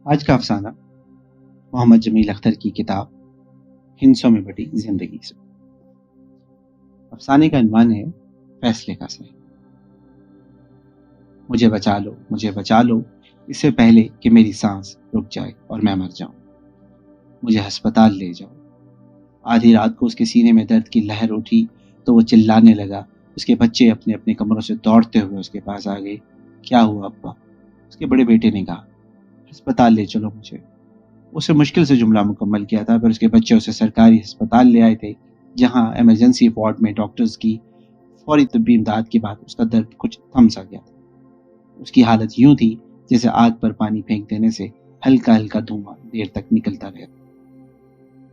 آج کا افسانہ محمد جمیل اختر کی کتاب ہندسوں میں بٹی زندگی سے۔ افسانے کا عنوان ہے فیصلے کا صحیح۔ مجھے بچا لو اس سے پہلے کہ میری سانس رک جائے اور میں مر جاؤں۔ مجھے ہسپتال لے جاؤ۔ آدھی رات کو اس کے سینے میں درد کی لہر اٹھی تو وہ چلانے لگا۔ اس کے بچے اپنے اپنے کمروں سے دوڑتے ہوئے اس کے پاس آ گئے۔ کیا ہوا ابا؟ اس کے بڑے بیٹے نے کہا، ہسپتال لے چلو مجھے۔ اس نے مشکل سے جملہ مکمل کیا تھا، پھر اس کے بچے اسے سرکاری ہسپتال لے آئے تھے، جہاں ایمرجنسی وارڈ میں ڈاکٹرز کی فوری طبی امداد کے بعد اس کا درد کچھ تھم سا گیا تھا۔ اس کی حالت یوں تھی جیسے آگ پر پانی پھینک دینے سے ہلکا ہلکا دھواں دیر تک نکلتا رہتا۔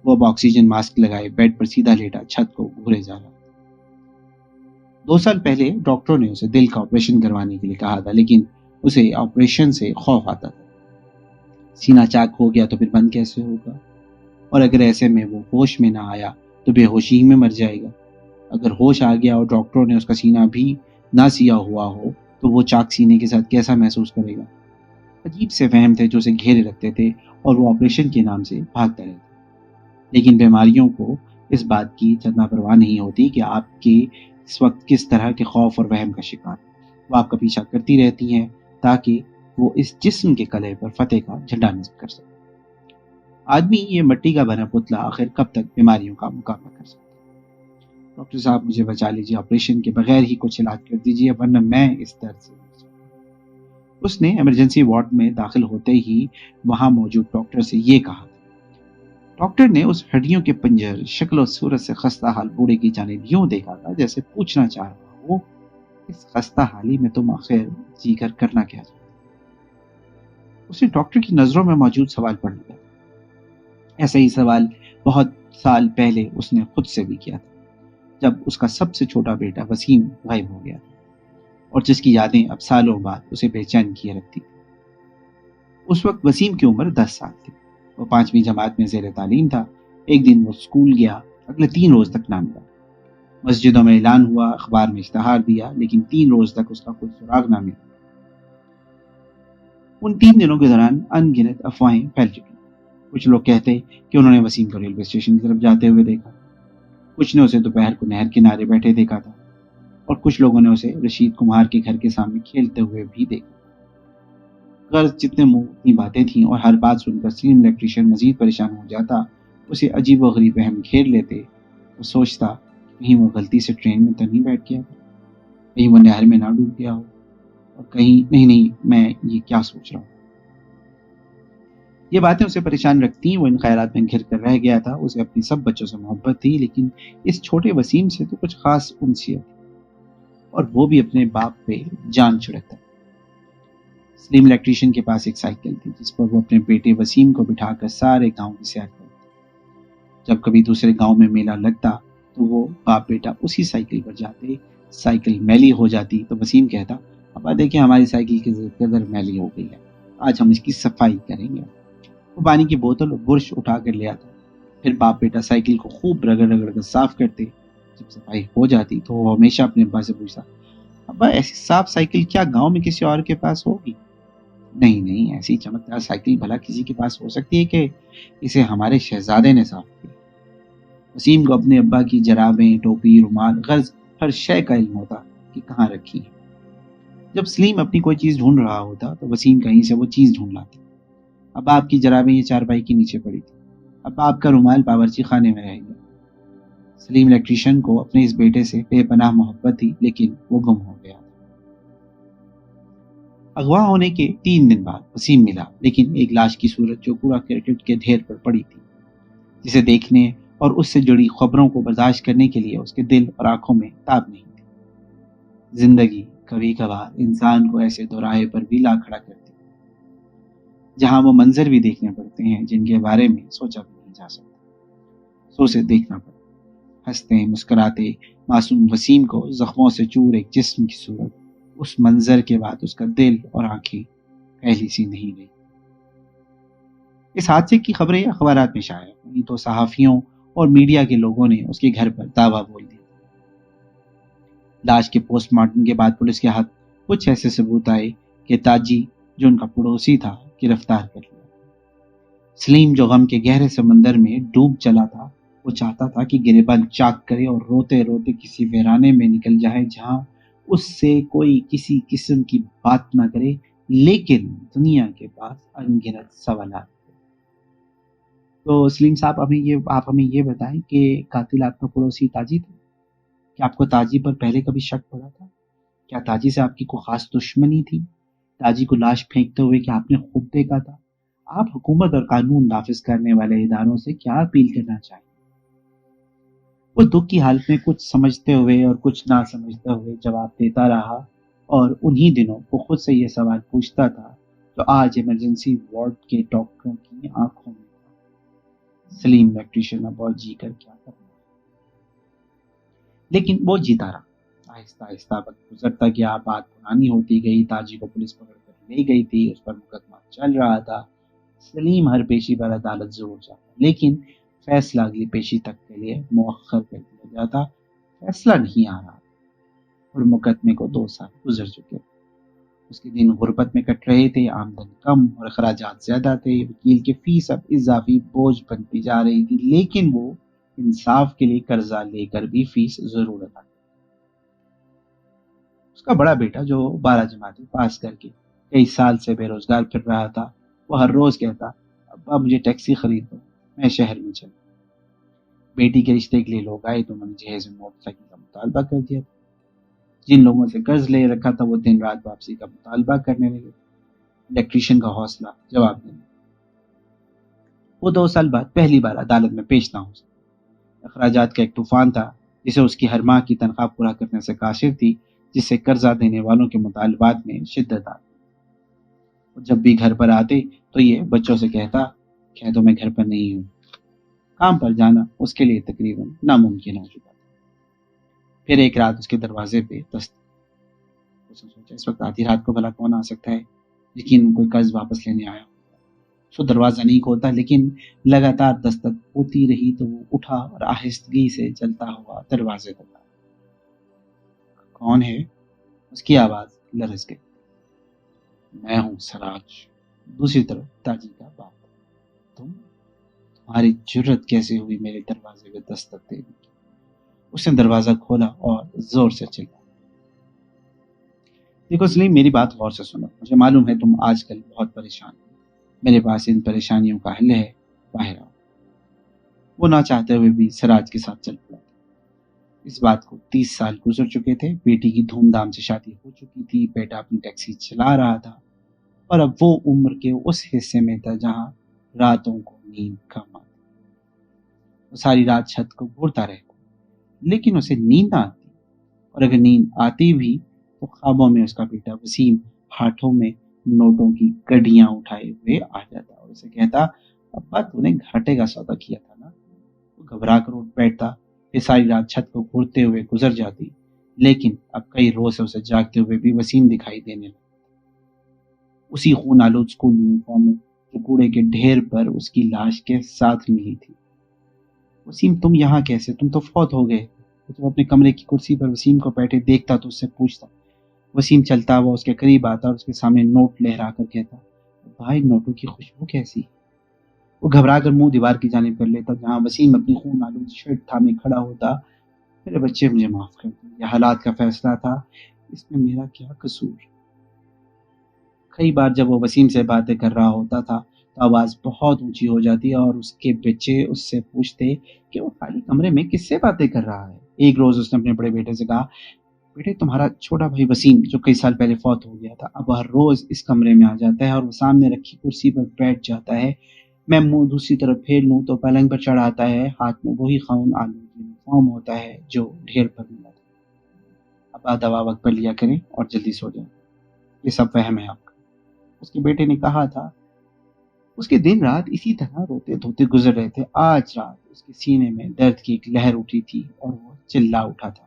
وہ اب آکسیجن ماسک لگائے بیڈ پر سیدھا لیٹا چھت کو گھورے جا رہا۔ 2 سال پہلے ڈاکٹروں نے اسے دل کا آپریشن کروانے کے لیے کہا تھا، لیکن اسے آپریشن سے خوف آتا تھا۔ سینہ چاک ہو گیا تو پھر بند کیسے ہوگا؟ اور اگر ایسے میں وہ ہوش میں نہ آیا تو بے ہوشی میں مر جائے گا۔ اگر ہوش آ گیا اور ڈاکٹروں نے اس کا سینہ بھی نہ سیا ہوا ہو تو وہ چاک سینے کے ساتھ کیسا محسوس کرے گا؟ عجیب سے وہم تھے جو اسے گھیرے رکھتے تھے اور وہ آپریشن کے نام سے بھاگتا رہتا۔ لیکن بیماریوں کو اس بات کی چندہ پرواہ نہیں ہوتی کہ آپ کے اس وقت کس طرح کے خوف اور وہم کا شکار۔ وہ آپ کا پیچھا کرتی رہتی ہیں تاکہ وہ اس جسم کے کلے پر فتح کا جھنڈا نصب کر سکے۔ آدمی یہ مٹی کا بنا پتلا آخر کب تک بیماریوں کا مقابلہ کر سکتا؟ ڈاکٹر صاحب مجھے بچا لیجیے، آپریشن کے بغیر ہی کچھ علاج کر دیجیے ورنہ میں اس درد سے مر جاؤں۔ اس نے ایمرجنسی وارڈ میں داخل ہوتے ہی وہاں موجود ڈاکٹر سے یہ کہا۔ ڈاکٹر نے اس ہڈیوں کے پنجر شکل و صورت سے خستہ حال بوڑھے کی جانب یوں دیکھا تھا جیسے پوچھنا چاہ رہا ہو، اس خستہ حالی میں تم آخر جی کر کرنا کیا چاہتے؟ اسے ڈاکٹر کی نظروں میں موجود سوال پڑ گیا۔ ایسا ہی سوال بہت سال پہلے اس نے خود سے بھی کیا تھا، جب اس کا سب سے چھوٹا بیٹا وسیم غائب ہو گیا تھا اور جس کی یادیں اب سالوں بعد اسے بے چین کیے رکھتی تھی۔ اس وقت وسیم کی عمر 10 سال تھی۔ وہ 5ویں جماعت میں زیر تعلیم تھا۔ ایک دن وہ اسکول گیا، اگلے 3 روز تک نہ ملا۔ مسجدوں میں اعلان ہوا، اخبار میں اشتہار دیا، لیکن 3 روز تک اس کا کوئی سراغ نہ ملا۔ ان 3 دنوں کے دوران ان گنت افواہیں پھیل چکی۔ کچھ لوگ کہتے کہ انہوں نے وسیم کو ریلوے اسٹیشن کی طرف جاتے ہوئے دیکھا، کچھ نے اسے دوپہر کو نہر کنارے بیٹھے دیکھا تھا، اور کچھ لوگوں نے اسے رشید کمار کے گھر کے سامنے کھیلتے ہوئے بھی دیکھا۔ غرض جتنے منہ اتنی باتیں تھیں، اور ہر بات سن کر سلیم الیکٹریشین مزید پریشان ہو جاتا۔ اسے عجیب و غریب وہم گھیر لیتے۔ وہ سوچتا کہیں وہ غلطی سے ٹرین میں تو نہیں بیٹھ گیا، کہیں وہ نہر میں نہ ڈوب گیا ہو، اور کہیں نہیں میں یہ کیا سوچ رہا ہوں۔ یہ باتیں اسے پریشان رکھتی۔ وہ ان خیالات میں گھر کر رہ گیا تھا۔ اسے اپنی سب بچوں سے محبت تھی، لیکن اس چھوٹے وسیم سے تو کچھ خاص انسیت تھی، اور وہ بھی اپنے باپ پہ جان چھڑکتا۔ سلیم الیکٹریشین کے پاس ایک سائیکل تھی جس پر وہ اپنے بیٹے وسیم کو بٹھا کر سارے گاؤں کی سیر کرتا۔ جب کبھی دوسرے گاؤں میں میلہ لگتا تو وہ باپ بیٹا اسی سائیکل پر جاتے۔ سائیکل میلی ہو جاتی تو وسیم کہتا، ابا دیکھیں ہماری سائیکل کی قدر میلی ہو گئی ہے، آج ہم اس کی صفائی کریں گے۔ وہ پانی کی بوتل اور برش اٹھا کر لے آتا۔ پھر باپ بیٹا سائیکل کو خوب رگڑ رگڑ کر صاف کرتے۔ جب صفائی ہو جاتی تو وہ ہمیشہ اپنے ابا سے پوچھتا، ابا ایسی صاف سائیکل کیا گاؤں میں کسی اور کے پاس ہوگی؟ نہیں، ایسی چمکدار سائیکل بھلا کسی کے پاس ہو سکتی ہے کہ اسے ہمارے شہزادے نے صاف کی؟ وسیم کو اپنے ابا کی جرابیں، ٹوپی، رومال، غرض ہر شے کا علم ہوتا کہ کہاں رکھی ہے۔ جب سلیم اپنی کوئی چیز ڈھونڈ رہا ہوتا تو وسیم کہیں سے وہ چیز ڈھونڈ لاتا۔ اب آپ کی جرابیں یہ چارپائی کے نیچے پڑی تھی، اب آپ کا رومال باورچی خانے میں رہ گیا۔ سلیم الیکٹریشین کو اپنے اس بیٹے سے بے پناہ محبت تھی، لیکن وہ گم ہو گیا۔ اغوا ہونے کے 3 دن بعد وسیم ملا، لیکن ایک لاش کی صورت جو کوڑا کرکٹ کے ڈھیر پر پڑی تھی، جسے دیکھنے اور اس سے جڑی خبروں کو برداشت کرنے کے لیے اس کے دل اور آنکھوں میں تاب نہیں تھی۔ زندگی کبھی کبھار انسان کو ایسے دوراہے پر بھی لا کھڑا کرتی، جہاں وہ منظر بھی دیکھنے پڑتے ہیں جن کے بارے میں سوچا بھی نہیں جا سکتا۔ سو اسے دیکھنا پڑا۔ ہنستے مسکراتے معصوم وسیم کو زخموں سے چور ایک جسم کی صورت، اس منظر کے بعد اس کا دل اور آنکھیں پہلی سی نہیں رہی۔ اس حادثے کی خبریں اخبارات میں شائع ہوئی تو صحافیوں اور میڈیا کے لوگوں نے اس کے گھر پر دعویٰ بول دیا۔ لاش کے پوسٹ مارٹم کے بعد پولیس کے ہاتھ کچھ ایسے ثبوت آئے کہ تاجی جو ان کا پڑوسی تھا گرفتار کر لیا۔ سلیم جو غم کے گہرے سمندر میں ڈوب چلا تھا، وہ چاہتا تھا کہ گریبان چاک کرے اور روتے روتے کسی ویرانے میں نکل جائے جہاں اس سے کوئی کسی قسم کی بات نہ کرے، لیکن دنیا کے پاس ان گنت سوالات تھے۔ تو سلیم صاحب، آپ ہمیں یہ بتائیں کہ قاتل آپ کا پڑوسی تاجی تھا؟ کیا آپ کو تاجی پر پہلے کبھی شک پڑا تھا؟ کیا تاجی سے آپ کی کوئی خاص دشمنی تھی؟ تاجی کو لاش پھینکتے ہوئے کیا آپ نے خود دیکھا تھا؟ آپ حکومت اور قانون نافذ کرنے والے اداروں سے کیا اپیل کرنا چاہیں؟ وہ دکھ کی حالت میں کچھ سمجھتے ہوئے اور کچھ نہ سمجھتے ہوئے جواب دیتا رہا، اور انہی دنوں وہ خود سے یہ سوال پوچھتا تھا جو آج ایمرجنسی وارڈ کے ڈاکٹروں کی آنکھوں میں تھا: سلیم الیکٹریشین اب اور جی کر کیا کرنا؟ لیکن وہ جیتا رہا۔ آہستہ آہستہ وقت گزرتا گیا، بات پرانی ہوتی گئی، تاجی کو پولیس پکڑ کر لے گئی تھی، اس پر مقدمہ چل رہا تھا۔ سلیم ہر پیشی پر عدالت ضرور جاتا، لیکن فیصلہ اگلی پیشی تک کے لیے مؤخر کر دیا جاتا۔ فیصلہ نہیں آ رہا اور مقدمے کو 2 سال گزر چکے۔ اس کے دن غربت میں کٹ رہے تھے، آمدن کم اور اخراجات زیادہ تھے، وکیل کی فیس اب اضافی بوجھ بنتی جا رہی تھی، لیکن وہ انصاف کے لیے قرضہ لے کر بھی فیس ضرور ادا کرتا۔ اس کا بڑا بیٹا جو 12 جماعتیں پاس کر کے کئی سال سے بے روزگار پھر رہا تھا، وہ ہر روز کہتا: ابا مجھے ٹیکسی خرید دو، میں شہر میں چلوں۔ بیٹی کے رشتے کے لیے لوگ آئے تو انہوں نے جہیز میں موٹر سائیکل کا مطالبہ کر دیا تھا۔ جن لوگوں سے قرض لے رکھا تھا وہ دن رات واپسی کا مطالبہ کرنے لگے۔ الیکٹریشین کا حوصلہ جواب دینے۔ وہ 2 سال بعد پہلی بار عدالت میں پیش نہ ہو سکا۔ اخراجات کا ایک طوفان تھا جسے اس کی ہر ماہ کی تنخواہ پورا کرنے سے قاصر تھی، جس سے قرضہ دینے والوں کے مطالبات میں شدت آتی۔ وہ جب بھی گھر پر آتے تو یہ بچوں سے کہتا: کہہ دو میں گھر پر نہیں ہوں۔ کام پر جانا اس کے لیے تقریباً ناممکن ہو چکا تھا۔ پھر ایک رات اس کے دروازے پہ دستک۔ اس نے سوچا اس وقت آدھی رات کو بھلا کون آ سکتا ہے؟ یقین کوئی قرض واپس لینے آیا۔ سو دروازہ نہیں کھولتا، لیکن لگاتار دستک ہوتی رہی تو وہ اٹھا اور آہستگی سے چلتا ہوا دروازے تک آیا۔ کون ہے؟ اس کی آواز لرز گئی۔ میں ہوں سراج۔ دوسری طرف تاجی کا باپ۔ تمہاری جرت کیسے ہوئی میرے دروازے پہ دستک دینے کی؟ اس نے دروازہ کھولا اور زور سے چلا: دیکھو سلیم، میری بات غور سے سنو۔ مجھے معلوم ہے تم آج کل بہت پریشان ہو۔ میرے پاس ان پریشانیوں کا حل ہے، باہر آؤ۔ وہ نہ چاہتے ہوئے بھی سراج کے ساتھ چل پڑا۔ اس بات کو 30 سال گزر چکے تھے، بیٹی کی دھوم دھام سے شادی ہو چکی تھی، بیٹا اپنی ٹیکسی چلا رہا تھا، اور اب وہ عمر کے اس حصے میں تھا جہاں راتوں کو نیند کم آتی۔ وہ ساری رات چھت کو گھورتا رہتا، لیکن اسے نیند نہ آتی، اور اگر نیند آتی بھی تو خوابوں میں اس کا بیٹا وسیم ہاتھوں میں نوٹوں کی گڈیاں اٹھائے ہوئے آ جاتا اور اسے کہتا: ابا تو نے گھاٹے کا سودا کیا تھا نا۔ وہ گھبرا کر اٹھ بیٹھتا، پھر ساری رات چھت کو گھورتے ہوئے گزر جاتی، لیکن اب کئی روز سے اسے جاگتے ہوئے بھی وسیم دکھائی دینے لگا، اسی خون آلود اسکول یونیفارم میں جو کوڑے کے ڈھیر پر اس کی لاش کے ساتھ ملی تھی۔ وسیم تم یہاں کیسے؟ تم تو فوت ہو گئے۔ جب اپنے کمرے کی کرسی پر وسیم کو بیٹھے دیکھتا تو اس سے پوچھتا۔ وسیم چلتا ہوا اس کے قریب آتا اور اس کے سامنے نوٹ لہرا کر کہتا: بھائی نوٹوں کی خوشبو کیسی؟ وہ گھبرا کر منہ دیوار کی جانب کر لیتا جہاں وسیم اپنی خون آلود شرٹ تھامے کھڑا ہوتا۔ میرے بچے مجھے معاف کر دو، یہ حالات کا فیصلہ تھا، اس میں میرا کیا قصور؟ کئی بار جب وہ وسیم سے باتیں کر رہا ہوتا تھا تو آواز بہت اونچی ہو جاتی اور اس کے بچے اس سے پوچھتے کہ وہ خالی کمرے میں کس سے باتیں کر رہا ہے۔ ایک روز اس نے اپنے بڑے بیٹے سے کہا: بیٹے تمہارا چھوٹا بھائی وسیم جو کئی سال پہلے فوت ہو گیا تھا اب ہر روز اس کمرے میں آ جاتا ہے اور وہ سامنے رکھی کرسی پر بیٹھ جاتا ہے، میں منہ دوسری طرف پھیر لوں تو پلنگ پر چڑھ آتا ہے، ہاتھ میں وہی خون آلود یونیفارم ہوتا ہے جو ڈھیر پر ملا تھا۔ ابا دوا وقت پر لیا کریں اور جلدی سو جائیں، یہ سب فہم ہے آپ کا۔ اس کے بیٹے نے کہا تھا۔ اس کے دن رات اسی طرح روتے دھوتے گزر رہے تھے۔ آج رات اس کے سینے میں درد کی ایک لہر اٹھی تھی اور وہ چلا اٹھا تھا: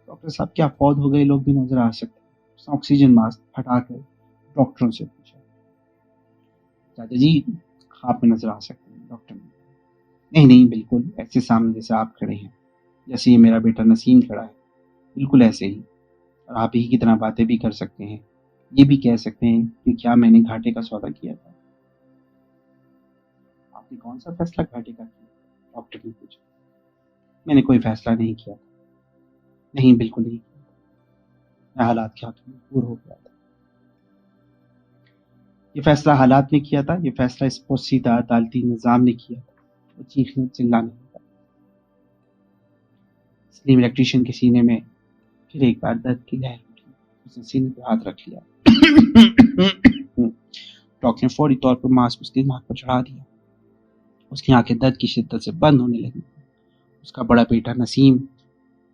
ڈاکٹر صاحب کیا فوت ہو گئے لوگ بھی نظر آ سکتے ہیں؟ اس نے آکسیجن ماسک ہٹا کر ڈاکٹروں سے پوچھا۔ چاچا جی خواب میں نظر آ سکتے ہیں، ڈاکٹر نے کہا۔ نہیں بالکل ایسے سامنے جیسے آپ کھڑے ہیں، جیسے یہ میرا بیٹا نسیم کھڑا ہے، بالکل ایسے ہی، اور آپ ہی کی طرح باتیں بھی کر سکتے ہیں، یہ بھی کہہ سکتے ہیں کہ کیا میں نے گھاٹے کا سودا کیا تھا۔ آپ نے کون سا فیصلہ گھاٹے کا کیا؟ ڈاکٹر نے پوچھا۔ میں نے کوئی فیصلہ نہیں کیا تھا۔ نہیں، بالکل نہیں کیا تھا، میں حالات کے ہاتھوں مجبور ہو گیا تھا۔ یہ فیصلہ حالات نے کیا تھا، یہ فیصلہ اس پوسیدہ عدالتی نظام نے کیا تھا۔ وہ چیخنے چلانے لگا۔ سلیم الیکٹریشین کے سینے میں پھر ایک بار درد کی لہر اٹھی۔ اس نے سینے پہ ہاتھ رکھ لیا۔ ڈاکٹر نے فوری طور پر ماسک اس کے دماغ پر چڑھا دیا۔ اس کی آنکھیں درد کی شدت سے بند ہونے لگیں۔ اس کا بڑا بیٹا نسیم،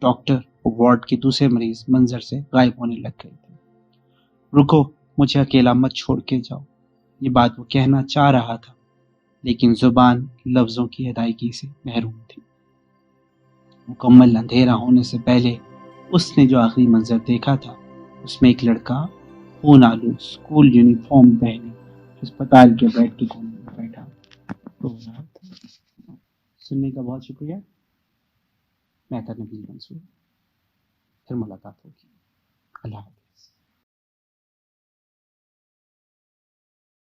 ڈاکٹر اور وارڈ کے دوسرے مریض منظر سے غائب ہونے لگ گئے تھے۔ رکو، مجھے اکیلا مت چھوڑ کے جاؤ، یہ بات وہ کہنا چاہ رہا تھا، لیکن زبان لفظوں کی ادائیگی سے محروم تھی۔ مکمل اندھیرا ہونے سے پہلے اس نے جو آخری منظر دیکھا تھا، اس میں ایک لڑکا خون آلود اسکول یونیفارم پہنے ہسپتال کے بیڈ کے کونے میں بیٹھا رو رہا تھا۔ سننے کا بہت شکریہ۔ میں تھا نبیل منصور، پھر ملاقات ہوگی۔